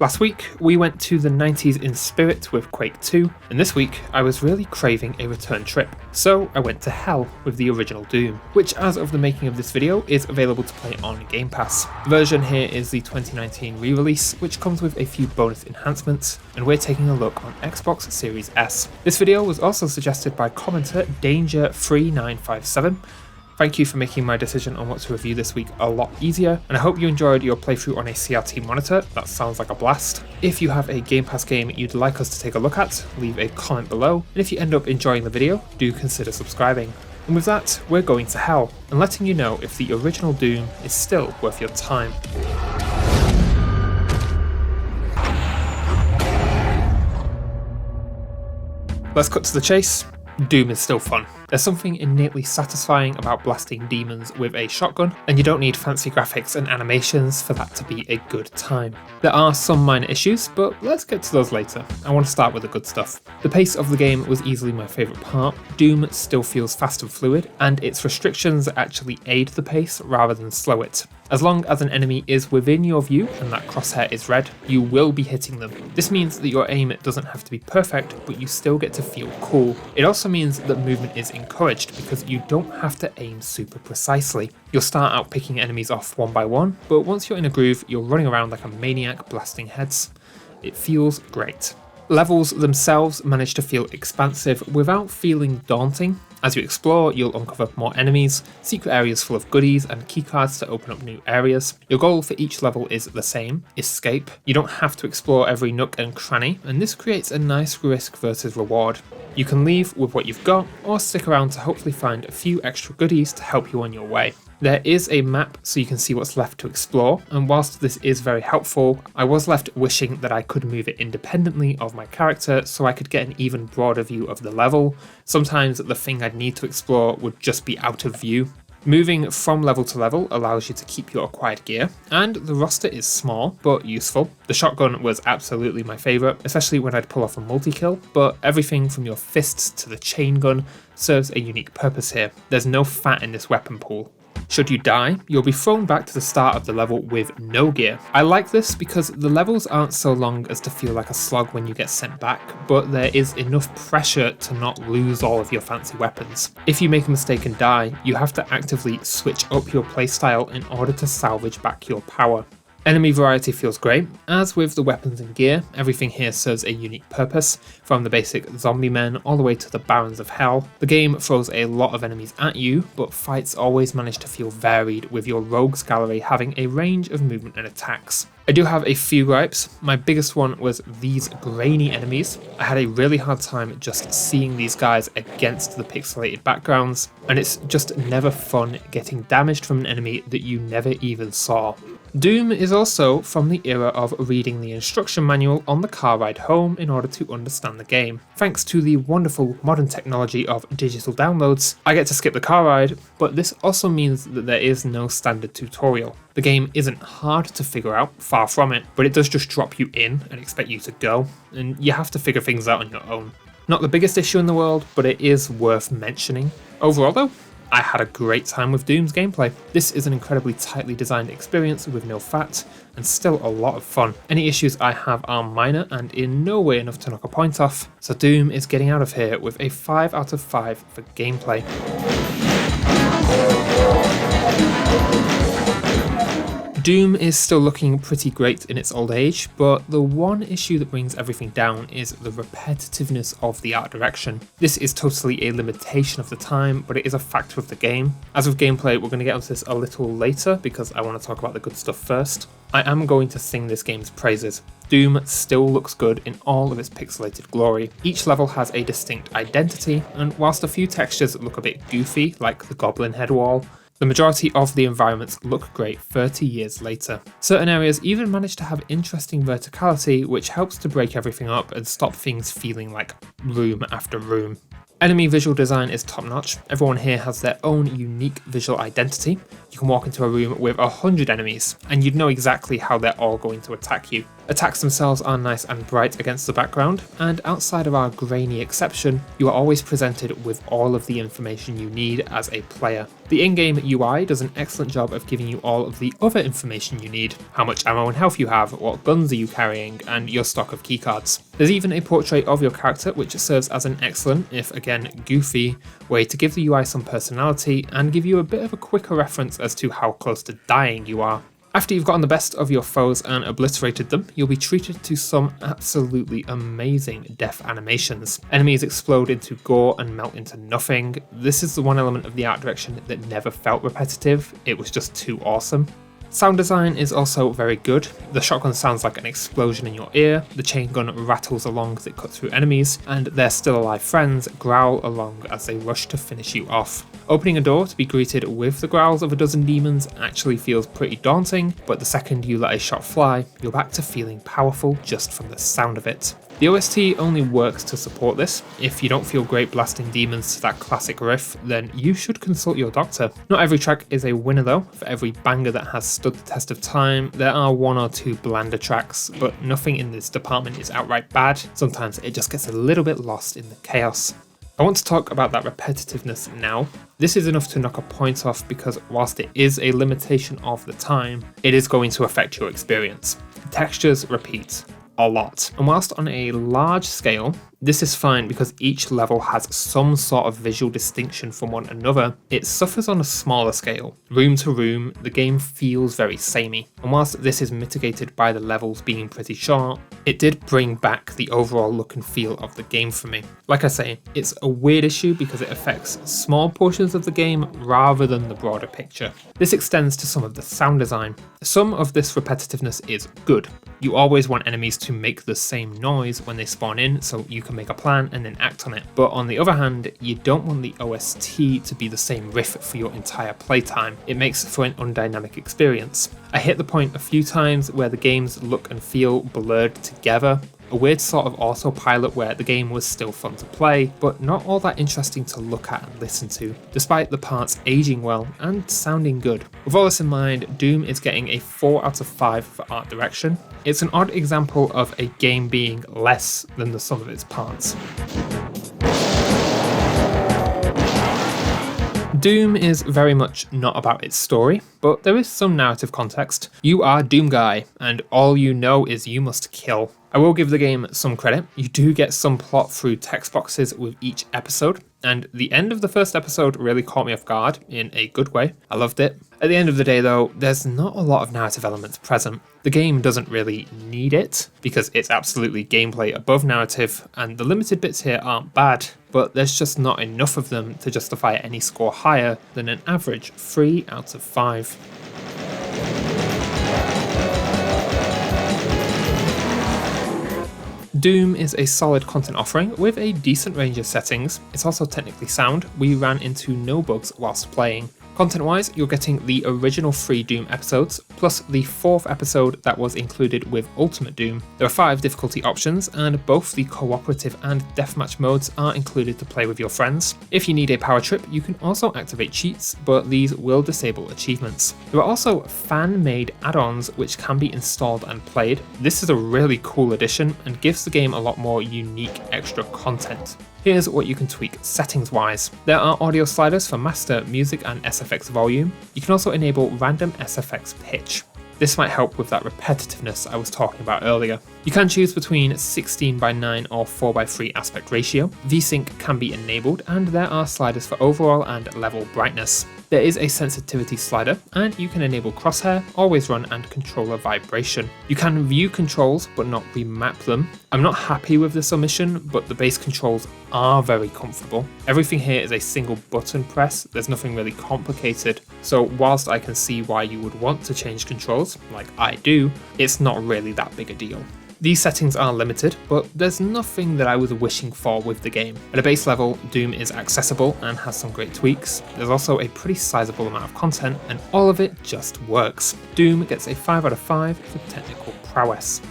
Last week, we went to the 90s in spirit with Quake 2, and this week, I was really craving a return trip, so I went to hell with the original Doom, which as of the making of this video is available to play on Game Pass. The version here is the 2019 re-release, which comes with a few bonus enhancements, and we're taking a look on Xbox Series S. This video was also suggested by commenter Danger3957. Thank you for making my decision on what to review this week a lot easier, and I hope you enjoyed your playthrough on a CRT monitor. That sounds like a blast. If you have a Game Pass game you'd like us to take a look at, leave a comment below, and if you end up enjoying the video, do consider subscribing. And with that, we're going to hell, and letting you know if the original Doom is still worth your time. Let's cut to the chase. Doom is still fun. There's something innately satisfying about blasting demons with a shotgun, and you don't need fancy graphics and animations for that to be a good time. There are some minor issues, but let's get to those later. I want to start with the good stuff. The pace of the game was easily my favourite part. Doom still feels fast and fluid, and its restrictions actually aid the pace rather than slow it. As long as an enemy is within your view and that crosshair is red, you will be hitting them. This means that your aim doesn't have to be perfect, but you still get to feel cool. It also means that movement is encouraged because you don't have to aim super precisely. You'll start out picking enemies off one by one, but once you're in a groove, you're running around like a maniac blasting heads. It feels great. Levels themselves manage to feel expansive without feeling daunting. As you explore, you'll uncover more enemies, secret areas full of goodies, and keycards to open up new areas. Your goal for each level is the same: escape. You don't have to explore every nook and cranny, and this creates a nice risk versus reward. You can leave with what you've got, or stick around to hopefully find a few extra goodies to help you on your way. There is a map so you can see what's left to explore, and whilst this is very helpful, I was left wishing that I could move it independently of my character so I could get an even broader view of the level. Sometimes the thing I'd need to explore would just be out of view. Moving from level to level allows you to keep your acquired gear, and the roster is small but useful. The shotgun was absolutely my favourite, especially when I'd pull off a multi-kill, but everything from your fists to the chain gun serves a unique purpose here. There's no fat in this weapon pool. Should you die, you'll be thrown back to the start of the level with no gear. I like this because the levels aren't so long as to feel like a slog when you get sent back, but there is enough pressure to not lose all of your fancy weapons. If you make a mistake and die, you have to actively switch up your playstyle in order to salvage back your power. Enemy variety feels great. As with the weapons and gear, everything here serves a unique purpose, from the basic zombie men all the way to the barons of hell. The game throws a lot of enemies at you, but fights always manage to feel varied, with your rogues gallery having a range of movement and attacks. I do have a few gripes. My biggest one was these grainy enemies. I had a really hard time just seeing these guys against the pixelated backgrounds, and it's just never fun getting damaged from an enemy that you never even saw. Doom is also from the era of reading the instruction manual on the car ride home in order to understand the game. Thanks to the wonderful modern technology of digital downloads, I get to skip the car ride, but this also means that there is no standard tutorial. The game isn't hard to figure out, far from it, but it does just drop you in and expect you to go, and you have to figure things out on your own. Not the biggest issue in the world, but it is worth mentioning. Overall though, I had a great time with Doom's gameplay. This is an incredibly tightly designed experience with no fat, and still a lot of fun. Any issues I have are minor and in no way enough to knock a point off, so Doom is getting out of here with a 5 out of 5 for gameplay. Doom is still looking pretty great in its old age, but the one issue that brings everything down is the repetitiveness of the art direction. This is totally a limitation of the time, but it is a factor of the game. As with gameplay, we're going to get onto this a little later because I want to talk about the good stuff first. I am going to sing this game's praises. Doom still looks good in all of its pixelated glory. Each level has a distinct identity, and whilst a few textures look a bit goofy, like the goblin head wall, the majority of the environments look great 30 years later. Certain areas even manage to have interesting verticality, which helps to break everything up and stop things feeling like room after room. Enemy visual design is top notch. Everyone here has their own unique visual identity. You can walk into a room with 100 enemies, and you'd know exactly how they're all going to attack you. Attacks themselves are nice and bright against the background, and outside of our grainy exception, you are always presented with all of the information you need as a player. The in-game UI does an excellent job of giving you all of the other information you need: how much ammo and health you have, what guns are you carrying, and your stock of keycards. There's even a portrait of your character, which serves as an excellent, if again goofy, way to give the UI some personality and give you a bit of a quicker reference as to how close to dying you are. After you've gotten the best of your foes and obliterated them, you'll be treated to some absolutely amazing death animations. Enemies explode into gore and melt into nothing. This is the one element of the art direction that never felt repetitive, it was just too awesome. Sound design is also very good. The shotgun sounds like an explosion in your ear, the chain gun rattles along as it cuts through enemies, and their still alive friends growl along as they rush to finish you off. Opening a door to be greeted with the growls of a dozen demons actually feels pretty daunting, but the second you let a shot fly, you're back to feeling powerful just from the sound of it. The OST only works to support this. If you don't feel great blasting demons to that classic riff, then you should consult your doctor. Not every track is a winner though. For every banger that has stood the test of time, there are one or two blander tracks, but nothing in this department is outright bad. Sometimes it just gets a little bit lost in the chaos. I want to talk about that repetitiveness now. This is enough to knock a point off because whilst it is a limitation of the time, it is going to affect your experience. Textures repeat a lot, and whilst on a large scale, this is fine because each level has some sort of visual distinction from one another. It suffers on a smaller scale. Room to room, the game feels very samey, and whilst this is mitigated by the levels being pretty short, it did bring back the overall look and feel of the game for me. Like I say, it's a weird issue because it affects small portions of the game rather than the broader picture. This extends to some of the sound design. Some of this repetitiveness is good. You always want enemies to make the same noise when they spawn in, so you can make a plan and then act on it. But on the other hand, you don't want the OST to be the same riff for your entire playtime. It makes for an undynamic experience. I hit the point a few times where the games look and feel blurred together. A weird sort of autopilot where the game was still fun to play, but not all that interesting to look at and listen to, despite the parts aging well and sounding good. With all this in mind, Doom is getting a 4 out of 5 for art direction. It's an odd example of a game being less than the sum of its parts. Doom is very much not about its story, but there is some narrative context. You are Doom Guy, and all you know is you must kill. I will give the game some credit. You do get some plot through text boxes with each episode, and the end of the first episode really caught me off guard in a good way. I loved it. At the end of the day though, there's not a lot of narrative elements present. The game doesn't really need it, because it's absolutely gameplay above narrative, and the limited bits here aren't bad, but there's just not enough of them to justify any score higher than an average 3 out of 5. Doom is a solid content offering with a decent range of settings. It's also technically sound. We ran into no bugs whilst playing. Content-wise, you're getting the original 3 Doom episodes, plus the 4th episode that was included with Ultimate Doom. There are 5 difficulty options, and both the cooperative and deathmatch modes are included to play with your friends. If you need a power trip, you can also activate cheats, but these will disable achievements. There are also fan-made add-ons which can be installed and played. This is a really cool addition and gives the game a lot more unique extra content. Here's what you can tweak settings-wise. There are audio sliders for master, music, and SFX volume. You can also enable random SFX pitch. This might help with that repetitiveness I was talking about earlier. You can choose between 16:9 or 4:3 aspect ratio. VSync can be enabled, and there are sliders for overall and level brightness. There is a sensitivity slider, and you can enable crosshair, always run, and controller vibration. You can view controls but not remap them. I'm not happy with this omission, but the base controls are very comfortable. Everything here is a single button press, there's nothing really complicated, so whilst I can see why you would want to change controls, like I do, it's not really that big a deal. These settings are limited, but there's nothing that I was wishing for with the game. At a base level, Doom is accessible and has some great tweaks. There's also a pretty sizable amount of content, and all of it just works. Doom gets a 5 out of 5 for technical prowess.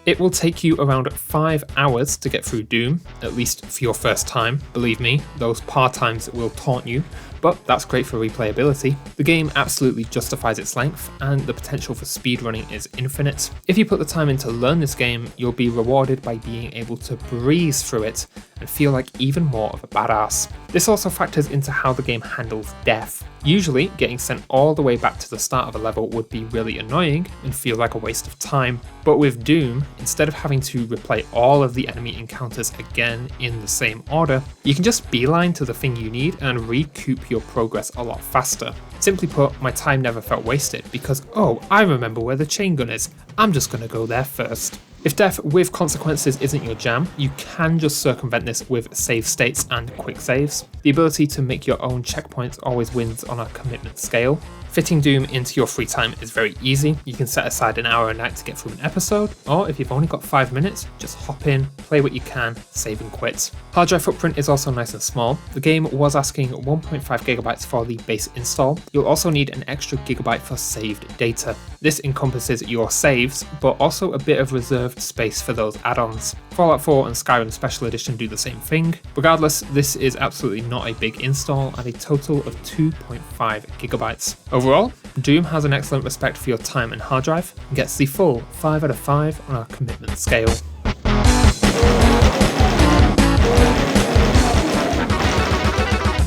It will take you around 5 hours to get through Doom, at least for your first time. Believe me, those par times will taunt you, but that's great for replayability. The game absolutely justifies its length, and the potential for speedrunning is infinite. If you put the time in to learn this game, you'll be rewarded by being able to breeze through it and feel like even more of a badass. This also factors into how the game handles death. Usually, getting sent all the way back to the start of a level would be really annoying and feel like a waste of time. But with Doom, instead of having to replay all of the enemy encounters again in the same order, you can just beeline to the thing you need and recoup your progress a lot faster. Simply put, my time never felt wasted because, oh, I remember where the chain gun is, I'm just gonna go there first. If death with consequences isn't your jam, you can just circumvent this with save states and quick saves. The ability to make your own checkpoints always wins on a commitment scale. Fitting Doom into your free time is very easy. You can set aside an hour a night to get through an episode, or if you've only got 5 minutes, just hop in, play what you can, save and quit. Hard drive footprint is also nice and small. The game was asking 1.5GB for the base install. You'll also need an extra gigabyte for saved data. This encompasses your saves, but also a bit of reserved space for those add-ons. Fallout 4 and Skyrim Special Edition do the same thing. Regardless, this is absolutely not a big install at a total of 2.5GB. Overall, Doom has an excellent respect for your time and hard drive, and gets the full 5 out of 5 on our commitment scale.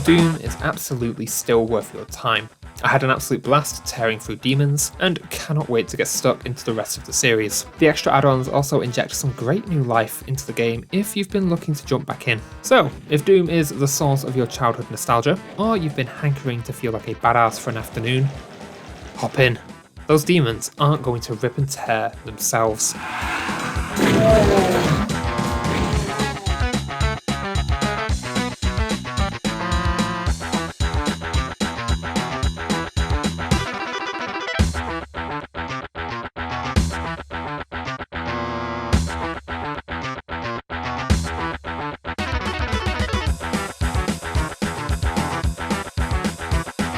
Doom is absolutely still worth your time. I had an absolute blast tearing through demons, and cannot wait to get stuck into the rest of the series. The extra add-ons also inject some great new life into the game if you've been looking to jump back in. So, if Doom is the source of your childhood nostalgia, or you've been hankering to feel like a badass for an afternoon, hop in. Those demons aren't going to rip and tear themselves.